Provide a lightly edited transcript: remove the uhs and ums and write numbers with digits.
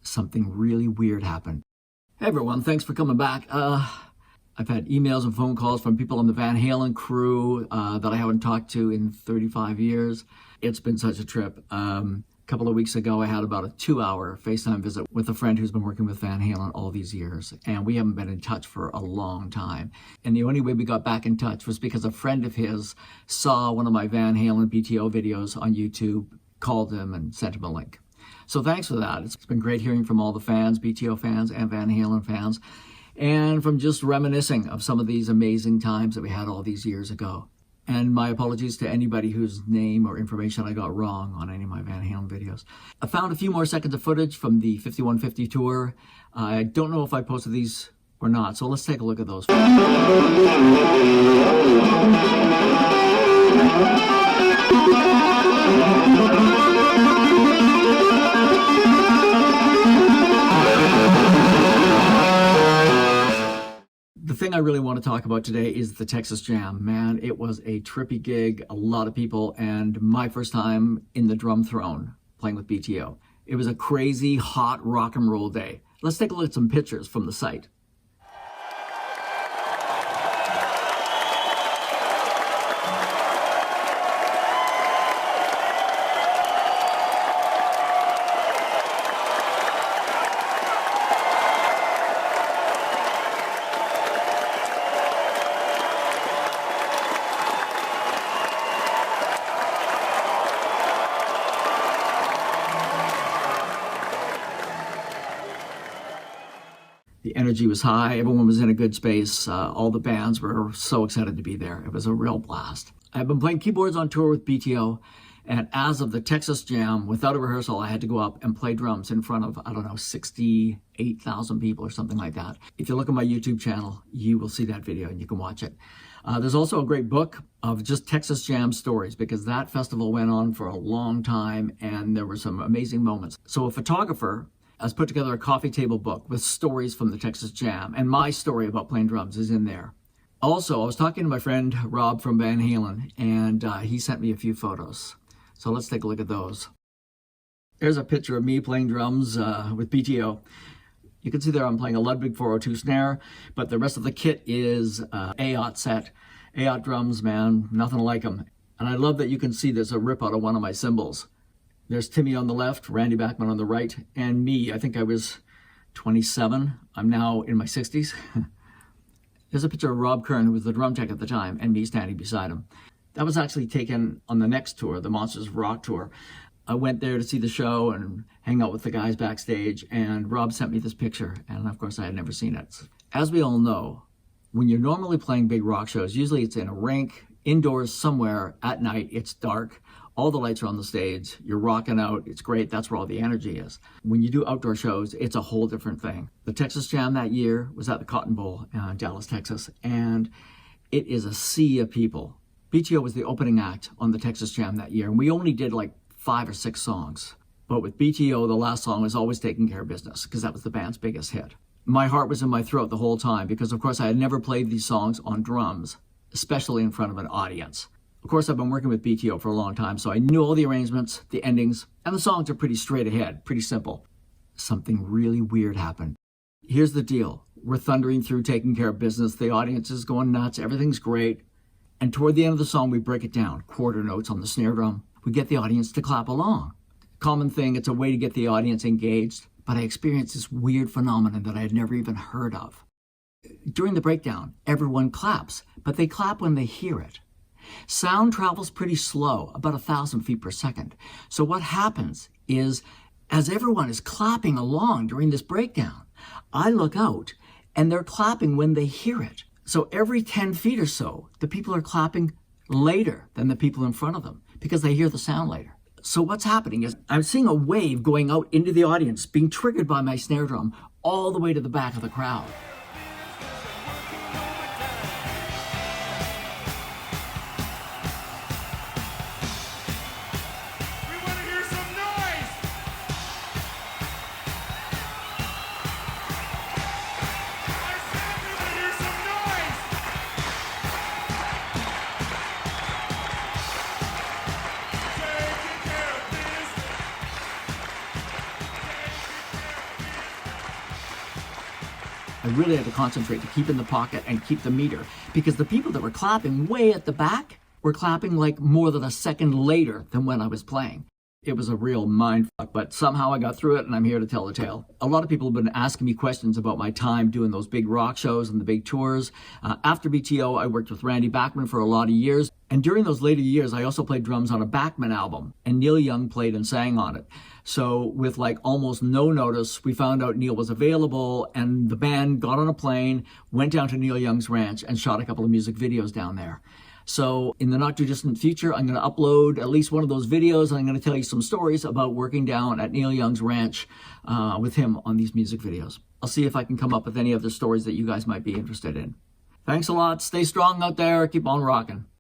something really weird happened. Hey everyone, thanks for coming back. I've had emails and phone calls from people on the Van Halen crew that I haven't talked to in 35 years. It's been such a trip. A couple of weeks ago, I had about a 2-hour FaceTime visit with a friend who's been working with Van Halen all these years, and we haven't been in touch for a long time. And the only way we got back in touch was because a friend of his saw one of my Van Halen BTO videos on YouTube, called him, and sent him a link. So thanks for that. It's been great hearing from all the fans, BTO fans and Van Halen fans, and from just reminiscing of some of these amazing times that we had all these years ago. And my apologies to anybody whose name or information I got wrong on any of my Van Halen videos. I found a few more seconds of footage from the 5150 tour. I don't know if I posted these or not, so let's take a look at those. The thing I really want to talk about today is the TexXas Jam. Man, it was a trippy gig, a lot of people, and my first time in the drum throne playing with BTO. It was a crazy, hot rock and roll day. Let's take a look at some pictures from the site. The energy was high, everyone was in a good space, all the bands were so excited to be there. It was a real blast. I've been playing keyboards on tour with BTO, and as of the TexXas Jam, without a rehearsal, I had to go up and play drums in front of, 68,000 people or something like that. If you look at my YouTube channel, you will see that video and you can watch it. There's also a great book of just TexXas Jam stories, because that festival went on for a long time and there were some amazing moments. So a photographer has put together a coffee table book with stories from the TexXas Jam, and my story about playing drums is in there. Also, I was talking to my friend Rob from Van Halen, and he sent me a few photos. So let's take a look at those. There's a picture of me playing drums with BTO. You can see there I'm playing a Ludwig 402 snare, but the rest of the kit is AOT set. AOT drums, man, nothing like them. And I love that you can see there's a rip out of one of my cymbals. There's Timmy on the left, Randy Bachman on the right, and me. I think I was 27. I'm now in my 60s. There's a picture of Rob Kern, who was the drum tech at the time, and me standing beside him. That was actually taken on the next tour, the Monsters of Rock tour. I went there to see the show and hang out with the guys backstage, and Rob sent me this picture, and of course I had never seen it. As we all know, when you're normally playing big rock shows, usually it's in a rink, indoors somewhere at night, it's dark. All the lights are on the stage, you're rocking out, it's great, that's where all the energy is. When you do outdoor shows, it's a whole different thing. The TexXas Jam that year was at the Cotton Bowl in Dallas, Texas, and it is a sea of people. BTO was the opening act on the TexXas Jam that year, and we only did like 5 or 6 songs. But with BTO, the last song was always Taking Care of Business, because that was the band's biggest hit. My heart was in my throat the whole time, because of course I had never played these songs on drums, especially in front of an audience. Of course, I've been working with BTO for a long time, so I knew all the arrangements, the endings, and the songs are pretty straight ahead, pretty simple. Something really weird happened. Here's the deal. We're thundering through Taking Care of Business. The audience is going nuts. Everything's great. And toward the end of the song, we break it down. Quarter notes on the snare drum. We get the audience to clap along. Common thing, it's a way to get the audience engaged, but I experienced this weird phenomenon that I had never even heard of. During the breakdown, everyone claps, but they clap when they hear it. Sound travels pretty slow, about 1,000 feet per second. So what happens is, as everyone is clapping along during this breakdown, I look out and they're clapping when they hear it. So every 10 feet or so, the people are clapping later than the people in front of them because they hear the sound later. So what's happening is I'm seeing a wave going out into the audience, being triggered by my snare drum all the way to the back of the crowd. I really had to concentrate to keep in the pocket and keep the meter, because the people that were clapping way at the back were clapping like more than a second later than when I was playing. It was a real mindfuck, but somehow I got through it, and I'm here to tell the tale. A lot of people have been asking me questions about my time doing those big rock shows and the big tours. After BTO, I worked with Randy Bachman for a lot of years, and during those later years, I also played drums on a Bachman album, and Neil Young played and sang on it. So with like almost no notice, we found out Neil was available, and the band got on a plane, went down to Neil Young's ranch, and shot a couple of music videos down there. So in the not too distant future, I'm going to upload at least one of those videos, and I'm going to tell you some stories about working down at Neil Young's ranch with him on these music videos. I'll see if I can come up with any other stories that you guys might be interested in. Thanks a lot. Stay strong out there. Keep on rocking.